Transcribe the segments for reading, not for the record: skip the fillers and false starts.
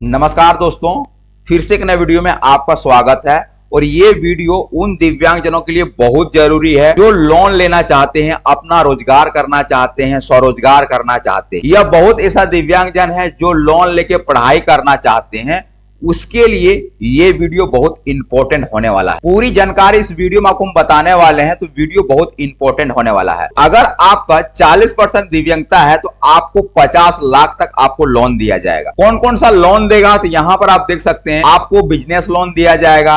नमस्कार दोस्तों, फिर से एक नए वीडियो में आपका स्वागत है। और ये वीडियो उन दिव्यांगजनों के लिए बहुत जरूरी है जो लोन लेना चाहते हैं, अपना रोजगार करना चाहते हैं, स्वरोजगार करना चाहते हैं। यह बहुत ऐसा दिव्यांगजन है जो लोन लेके पढ़ाई करना चाहते हैं, उसके लिए ये वीडियो बहुत इंपॉर्टेंट होने वाला है। पूरी जानकारी इस वीडियो में आपको हम बताने वाले हैं, तो वीडियो बहुत इंपॉर्टेंट होने वाला है। अगर आपका 40% दिव्यांगता है तो आपको 50 लाख तक आपको लोन दिया जाएगा। कौन कौन सा लोन देगा, तो यहां पर आप देख सकते हैं। आपको बिजनेस लोन दिया जाएगा,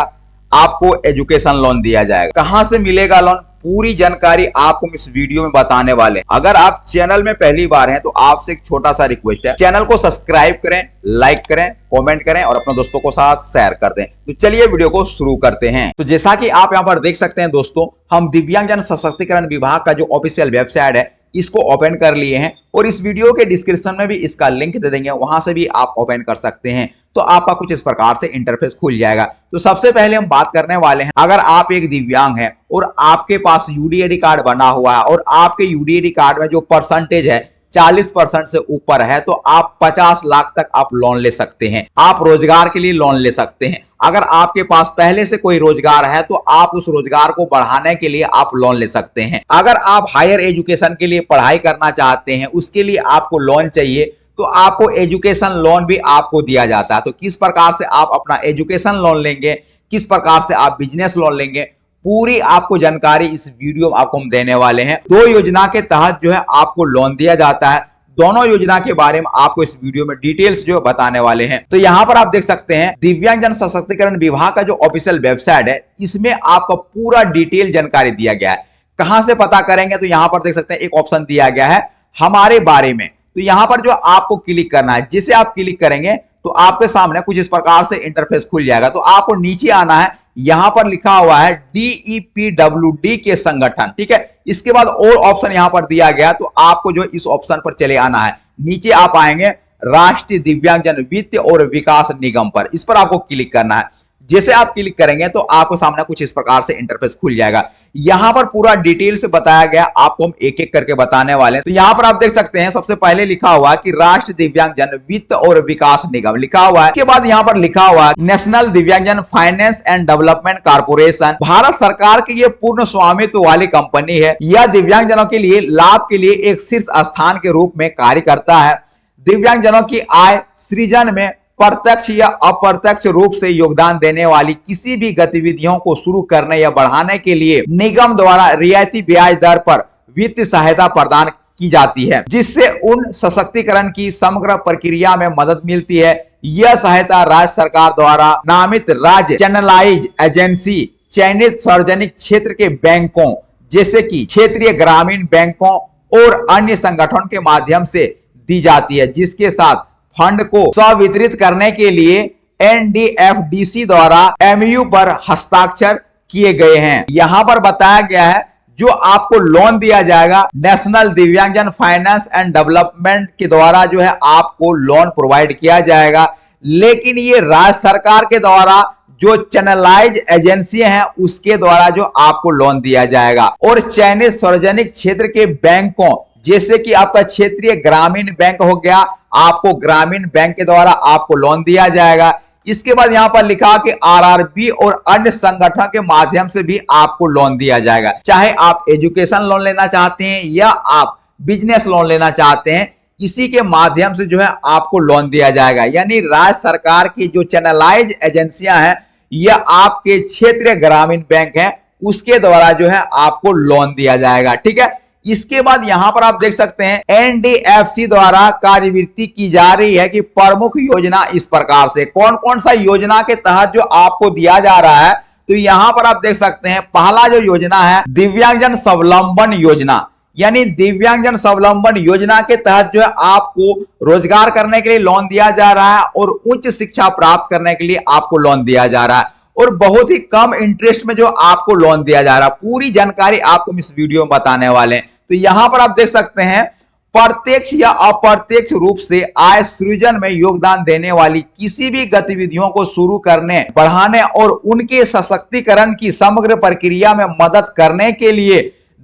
आपको एजुकेशन लोन दिया जाएगा। कहां से मिलेगा लोन, पूरी जानकारी आपको इस वीडियो में बताने वाले हैं। अगर आप चैनल में पहली बार हैं तो आपसे एक छोटा सा रिक्वेस्ट है, चैनल को सब्सक्राइब करें, लाइक करें, कमेंट करें और अपने दोस्तों को साथ शेयर कर दें। तो चलिए वीडियो को शुरू करते हैं। तो जैसा कि आप यहां पर देख सकते हैं दोस्तों, हम दिव्यांगजन सशक्तिकरण विभाग का जो ऑफिशियल वेबसाइट है इसको ओपन कर लिए हैं और इस वीडियो के डिस्क्रिप्शन में भी इसका लिंक दे देंगे, वहां से भी आप ओपन कर सकते हैं। तो आपका कुछ इस प्रकार से इंटरफेस खुल जाएगा। तो सबसे पहले हम बात करने वाले हैं, अगर आप एक दिव्यांग हैं और आपके पास यूडीआईडी कार्ड बना हुआ है और आपके यूडीआईडी कार्ड में जो परसेंटेज है 40% से ऊपर है, तो आप 50 लाख तक आप लोन ले सकते हैं। आप रोजगार के लिए लोन ले सकते हैं। अगर आपके पास पहले से कोई रोजगार है तो आप उस रोजगार को बढ़ाने के लिए आप लोन ले सकते हैं। अगर आप हायर एजुकेशन के लिए पढ़ाई करना चाहते हैं, उसके लिए आपको लोन चाहिए, तो आपको एजुकेशन लोन भी आपको दिया जाता है। तो किस प्रकार से आप अपना एजुकेशन लोन लेंगे, किस प्रकार से आप बिजनेस लोन लेंगे, पूरी आपको जानकारी इस वीडियो में आपको हम देने वाले हैं। दो योजना के तहत जो है आपको लोन दिया जाता है। दोनों योजना के बारे में आपको इस वीडियो में डिटेल्स जो बताने वाले हैं। तो यहां पर आप देख सकते हैं, दिव्यांगजन सशक्तिकरण विभाग का जो ऑफिशियल वेबसाइट है, इसमें आपका पूरा डिटेल जानकारी दिया गया है। कहां से पता करेंगे, तो यहां पर देख सकते हैं एक ऑप्शन दिया गया है हमारे बारे में। तो यहां पर जो आपको क्लिक करना है, जिसे आप क्लिक करेंगे तो आपके सामने कुछ इस प्रकार से इंटरफेस खुल जाएगा। तो आपको नीचे आना है, यहां पर लिखा हुआ है DEPWD के संगठन, ठीक है। इसके बाद और ऑप्शन यहां पर दिया गया, तो आपको जो इस ऑप्शन पर चले आना है। नीचे आप आएंगे राष्ट्रीय दिव्यांगजन वित्त और विकास निगम पर, इस पर आपको क्लिक करना है। जैसे आप क्लिक करेंगे तो आपको सामने कुछ इस प्रकार से इंटरफेस खुल जाएगा। यहां पर पूरा डिटेल से बताया गया, आपको हम एक एक करके बताने वाले हैं। तो यहां पर आप देख सकते हैं, सबसे पहले लिखा हुआ है कि राष्ट्रीय दिव्यांगजन वित्त और विकास निगम लिखा हुआ है। इसके बाद यहां पर लिखा हुआ है नेशनल दिव्यांगजन finance and development corporation. Bharat सरकार की यह पूर्ण स्वामित्व वाली कंपनी है। यह दिव्यांगजनों के लिए लाभ के लिए एक शीर्ष स्थान के रूप में कार्य करता है। दिव्यांगजनों की आय सृजन में प्रत्यक्ष या अप्रत्यक्ष रूप से योगदान देने वाली किसी भी गतिविधियों को शुरू करने या बढ़ाने के लिए निगम द्वारा रियायती ब्याज दर पर वित्तीय सहायता प्रदान की जाती है, जिससे उन सशक्तिकरण की समग्र प्रक्रिया में मदद मिलती है। यह सहायता राज्य सरकार द्वारा नामित राज्य चैनलाइज एजेंसी, चयनित सार्वजनिक क्षेत्र के बैंकों जैसे कि क्षेत्रीय ग्रामीण बैंकों और अन्य संगठनों के माध्यम से दी जाती है, जिसके साथ फंड को स्वितरित करने के लिए NDFDC द्वारा MOU पर हस्ताक्षर किए गए हैं। यहां पर बताया गया है जो आपको लोन दिया जाएगा नेशनल दिव्यांगजन फाइनेंस एंड डेवलपमेंट के द्वारा जो है आपको लोन प्रोवाइड किया जाएगा। लेकिन ये राज्य सरकार के द्वारा जो चैनलाइज एजेंसियां हैं उसके द्वारा जो आपको लोन दिया जाएगा। और चयनित सार्वजनिक क्षेत्र के बैंकों जैसे कि आपका क्षेत्रीय ग्रामीण बैंक हो गया, आपको ग्रामीण बैंक के द्वारा आपको लोन दिया जाएगा। इसके बाद यहां पर लिखा कि RRB और अन्य संगठनों के माध्यम से भी आपको लोन दिया जाएगा। चाहे आप एजुकेशन लोन लेना चाहते हैं या आप बिजनेस लोन लेना चाहते हैं, इसी के माध्यम से जो है आपको लोन दिया जाएगा। यानी राज्य सरकार की जो चैनलाइज एजेंसियां हैं या आपके क्षेत्रीय ग्रामीण बैंक है, उसके द्वारा जो है आपको लोन दिया जाएगा, ठीक है। इसके बाद यहां पर आप देख सकते हैं NDFC द्वारा कार्यवृत्ति की जा रही है कि प्रमुख योजना इस प्रकार से कौन कौन सा योजना के तहत जो आपको दिया जा रहा है। तो यहां पर आप देख सकते हैं, पहला जो योजना है दिव्यांगजन स्वावलंबन योजना, यानी दिव्यांगजन स्वावलंबन योजना के तहत जो है आपको रोजगार करने के लिए लोन दिया जा रहा है और उच्च शिक्षा प्राप्त करने के लिए आपको लोन दिया जा रहा है और बहुत ही कम इंटरेस्ट में जो आपको लोन दिया जा रहा है। पूरी जानकारी आपको इस वीडियो में बताने वाले हैं। तो यहां पर आप देख सकते हैं, प्रत्यक्ष या अप्रत्यक्ष रूप से आय सृजन में योगदान देने वाली किसी भी गतिविधियों को शुरू करने, बढ़ाने और उनके सशक्तिकरण की समग्र प्रक्रिया में मदद करने के लिए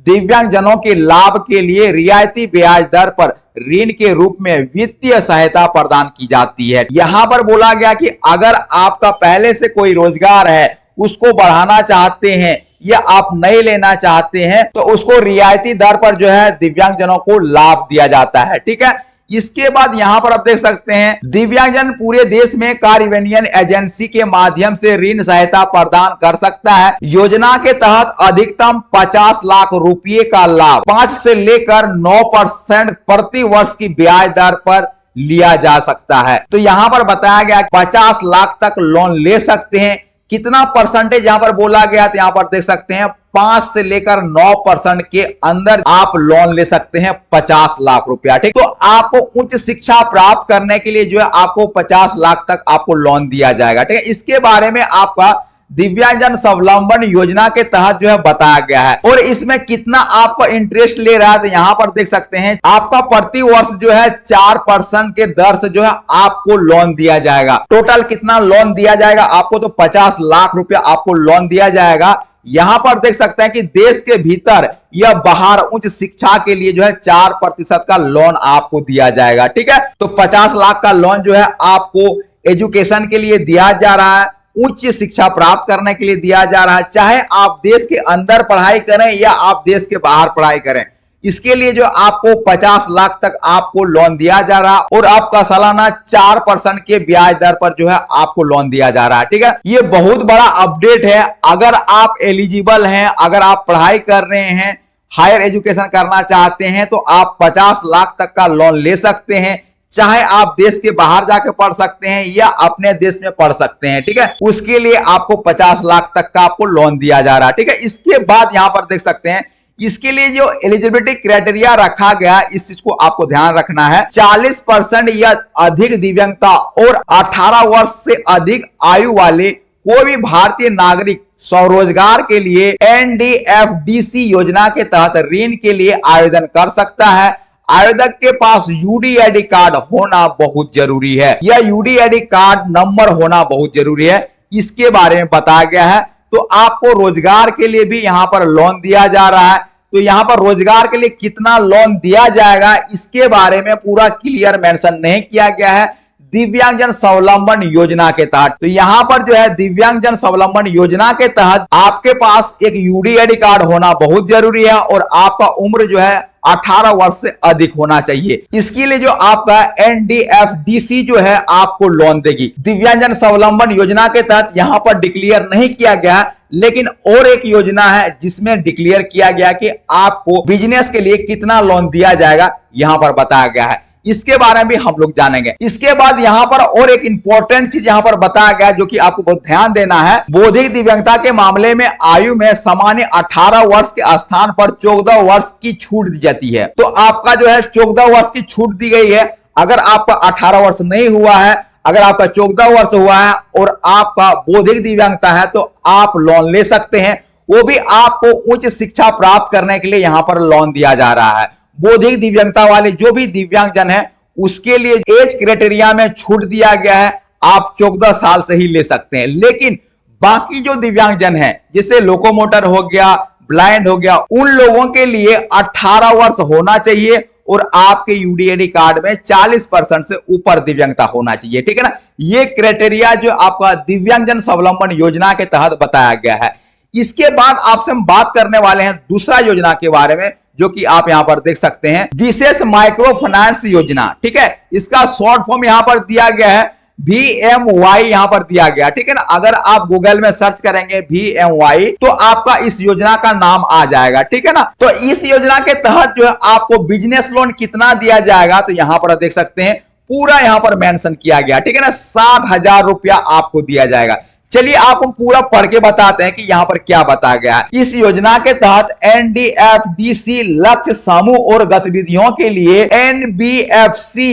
दिव्यांगजनों के लाभ के लिए रियायती ब्याज दर पर ऋण के रूप में वित्तीय सहायता प्रदान की जाती है। यहाँ पर बोला गया कि अगर आपका पहले से कोई रोजगार है, उसको बढ़ाना चाहते हैं या आप नहीं लेना चाहते हैं, तो उसको रियायती दर पर जो है दिव्यांगजनों को लाभ दिया जाता है। ठीक है, इसके बाद यहां पर आप देख सकते हैं दिव्यांगजन पूरे देश में कार्यान्वयन एजेंसी के माध्यम से ऋण सहायता प्रदान कर सकता है। योजना के तहत अधिकतम 50 लाख रुपए का लाभ 5 से लेकर 9% प्रति वर्ष की ब्याज दर पर लिया जा सकता है। तो यहां पर बताया गया 50 लाख तक लोन ले सकते हैं। कितना परसेंटेज यहां पर बोला गया, तो यहां पर देख सकते हैं 5 से लेकर 9% के अंदर आप लोन ले सकते हैं 50 लाख रुपया। ठीक, तो आपको उच्च शिक्षा प्राप्त करने के लिए जो है आपको 50 लाख तक आपको लोन दिया जाएगा। ठीक है, इसके बारे में आपका दिव्यांगजन स्वावलंबन योजना के तहत जो है बताया गया है। और इसमें कितना आपका इंटरेस्ट ले रहा है, तो यहां पर देख सकते हैं आपका प्रति वर्ष जो है 4% के दर से जो है आपको लोन दिया जाएगा। टोटल कितना लोन दिया जाएगा आपको, तो 50 लाख रुपया आपको लोन दिया जाएगा। यहां पर देख सकते हैं कि देश के भीतर या बाहर उच्च शिक्षा के लिए जो है 4% का लोन आपको दिया जाएगा। ठीक है, तो 50 लाख का लोन जो है आपको एजुकेशन के लिए दिया जा रहा है, उच्च शिक्षा प्राप्त करने के लिए दिया जा रहा है, चाहे आप देश के अंदर पढ़ाई करें या आप देश के बाहर पढ़ाई करें। इसके लिए जो आपको 50 लाख तक आपको लोन दिया जा रहा है और आपका सालाना 4% के ब्याज दर पर जो है आपको लोन दिया जा रहा है। ठीक है, ये बहुत बड़ा अपडेट है। अगर आप एलिजिबल हैं, अगर आप पढ़ाई कर रहे हैं, हायर एजुकेशन करना चाहते हैं, तो आप 50 लाख तक का लोन ले सकते हैं। चाहे आप देश के बाहर जाके पढ़ सकते हैं या अपने देश में पढ़ सकते हैं। ठीक है, उसके लिए आपको 50 लाख तक का आपको लोन दिया जा रहा है। ठीक है, इसके बाद यहां पर देख सकते हैं इसके लिए जो एलिजिबिलिटी क्राइटेरिया रखा गया, इस चीज को आपको ध्यान रखना है। 40% या अधिक दिव्यांगता और 18 वर्ष से अधिक आयु वाले कोई भी भारतीय नागरिक स्वरोजगार के लिए NDFDC योजना के तहत ऋण के लिए आवेदन कर सकता है। आवेदक के पास UDID कार्ड होना बहुत जरूरी है, या UDID कार्ड नंबर होना बहुत जरूरी है। इसके बारे में बताया गया है। तो आपको रोजगार के लिए भी यहां पर लोन दिया जा रहा है। तो यहां पर रोजगार के लिए कितना लोन दिया जाएगा, इसके बारे में पूरा क्लियर मेंशन नहीं किया गया है दिव्यांगजन स्वावलंबन योजना के तहत। तो यहां पर जो है दिव्यांगजन स्वावलंबन योजना के तहत आपके पास एक UDID कार्ड होना बहुत जरूरी है और आपका उम्र जो है 18 वर्ष से अधिक होना चाहिए। इसके लिए जो आपका NDFDC जो है आपको लोन देगी। दिव्यांगजन स्वावलंबन योजना के तहत यहां पर डिक्लेयर नहीं किया गया, लेकिन और एक योजना है जिसमें डिक्लेयर किया गया कि आपको बिजनेस के लिए कितना लोन दिया जाएगा, यहां पर बताया गया है। इसके बारे में भी हम लोग जानेंगे। इसके बाद यहां पर और एक इंपॉर्टेंट चीज यहां पर बताया गया जो कि आपको बहुत ध्यान देना है। बौद्धिक दिव्यांगता के मामले में आयु में सामान्य 18 वर्ष के स्थान पर 14 वर्ष की छूट दी जाती है। तो आपका जो है 14 वर्ष की छूट दी गई है। अगर आपका 18 वर्ष नहीं हुआ है, अगर आपका 14 वर्ष हुआ है और आपका बौद्धिक दिव्यांगता है, तो आप लोन ले सकते हैं। वो भी आपको उच्च शिक्षा प्राप्त करने के लिए यहां पर लोन दिया जा रहा है। बौद्धिक दिव्यांगता वाले जो भी दिव्यांगजन है उसके लिए एज क्राइटेरिया में छूट दिया गया है, आप 14 साल से ही ले सकते हैं। लेकिन बाकी जो दिव्यांगजन है, जैसे लोकोमोटर हो गया, ब्लाइंड हो गया, उन लोगों के लिए 18 वर्ष होना चाहिए और आपके UDID कार्ड में 40% से ऊपर दिव्यांगता होना चाहिए। ठीक है ना, ये क्राइटेरिया जो आपका दिव्यांगजन स्वावलंबन योजना के तहत बताया गया है। इसके बाद आपसे हम बात करने वाले हैं दूसरा योजना के बारे में, जो कि आप यहां पर देख सकते हैं, विशेष माइक्रो फाइनेंस योजना। ठीक है, इसका शॉर्ट फॉर्म यहां पर दिया गया है VMY, यहां पर दिया गया। ठीक है ना, अगर आप गूगल में सर्च करेंगे VMY तो आपका इस योजना का नाम आ जाएगा। ठीक है ना, तो इस योजना के तहत जो है आपको बिजनेस लोन कितना दिया जाएगा, तो यहां पर देख सकते हैं पूरा यहां पर मेंशन किया गया। ठीक है ना, 60,000 रुपया आपको दिया जाएगा। चलिए आपको पूरा पढ़ के बताते हैं कि यहां पर क्या बताया गया है। इस योजना के तहत NDFDC लक्ष्य समूह और गतिविधियों के लिए NBFC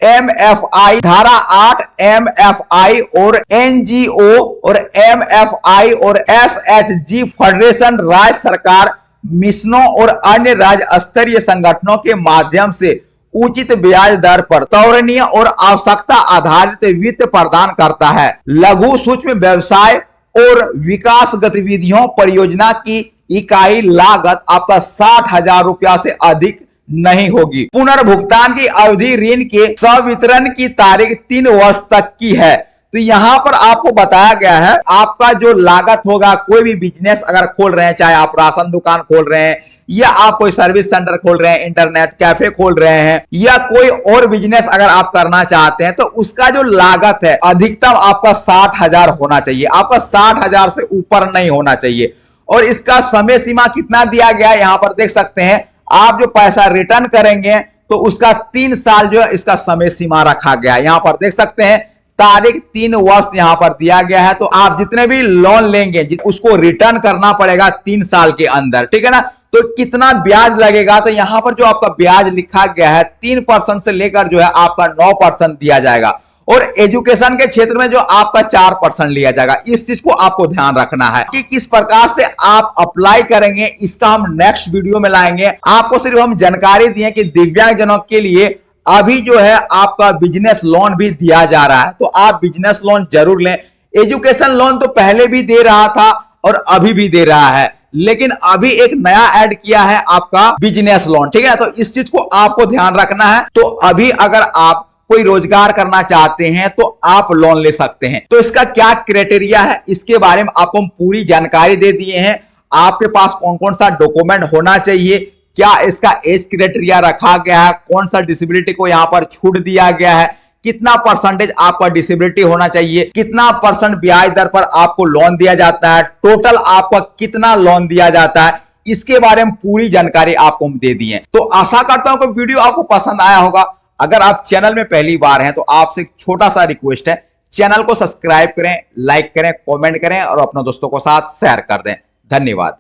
MFI धारा 8 MFI और NGO और MFI और SHG फेडरेशन राज्य सरकार मिशनों और अन्य राज्य स्तरीय संगठनों के माध्यम से उचित ब्याज दर पर त्वरणीय और आवश्यकता आधारित वित्त प्रदान करता है। लघु सूक्ष्म व्यवसाय और विकास गतिविधियों परियोजना की इकाई लागत आपका 60,000 रुपया से अधिक नहीं होगी। पुनर्भुगतान की अवधि ऋण के सवितरण की तारीख 3 वर्ष तक की है। तो यहां पर आपको बताया गया है आपका जो लागत होगा, कोई भी बिजनेस अगर खोल रहे हैं, चाहे आप राशन दुकान खोल रहे हैं या आप कोई सर्विस सेंटर खोल रहे हैं, इंटरनेट कैफे खोल रहे हैं या कोई और बिजनेस अगर आप करना चाहते हैं, तो उसका जो लागत है अधिकतम आपका 60,000 होना चाहिए। आपका 60,000 से ऊपर नहीं होना चाहिए। और इसका समय सीमा कितना दिया गया है, यहां पर देख सकते हैं। आप जो पैसा रिटर्न करेंगे तो उसका 3 साल जो है इसका समय सीमा रखा गया है। यहां पर देख सकते हैं तारीख 3 वर्ष यहां पर दिया गया है। तो आप जितने भी लोन लेंगे उसको रिटर्न करना पड़ेगा 3 साल के अंदर, ठीक है ना। तो कितना ब्याज लगेगा, तो यहां पर जो आपका ब्याज लिखा गया है 3% से लेकर जो है आपका 9% दिया जाएगा। और एजुकेशन के क्षेत्र में जो आपका 4% लिया जाएगा। इस चीज को आपको ध्यान रखना है कि किस प्रकार से आप अप्लाई करेंगे, इसका हम नेक्स्ट वीडियो में लाएंगे। आपको सिर्फ हम जानकारी दिए कि दिव्यांगजनों के लिए अभी जो है आपका बिजनेस लोन भी दिया जा रहा है, तो आप बिजनेस लोन जरूर लें। एजुकेशन लोन तो पहले भी दे रहा था और अभी भी दे रहा है, लेकिन अभी एक नया ऐड किया है आपका बिजनेस लोन, ठीक है। तो इस चीज को आपको ध्यान रखना है। तो अभी अगर आप कोई रोजगार करना चाहते हैं तो आप लोन ले सकते हैं। तो इसका क्या क्राइटेरिया है, इसके बारे में आपको हम पूरी जानकारी दे दिए हैं। आपके पास कौन कौन सा डॉक्यूमेंट होना चाहिए, क्या इसका एज क्राइटेरिया रखा गया है, कौन सा डिसेबिलिटी को यहां पर छूट दिया गया है, कितना परसेंटेज आपका डिसेबिलिटी होना चाहिए, कितना परसेंट ब्याज दर पर आपको लोन दिया जाता है, टोटल आपका कितना लोन दिया जाता है, इसके बारे में पूरी जानकारी आपको हम दे दी है। तो आशा करता हूं कि वीडियो आपको पसंद आया होगा। अगर आप चैनल में पहली बार हैं तो आपसे एक छोटा सा रिक्वेस्ट है, चैनल को सब्सक्राइब करें, लाइक करें, कमेंट करें और अपने दोस्तों के साथ शेयर कर दें। धन्यवाद।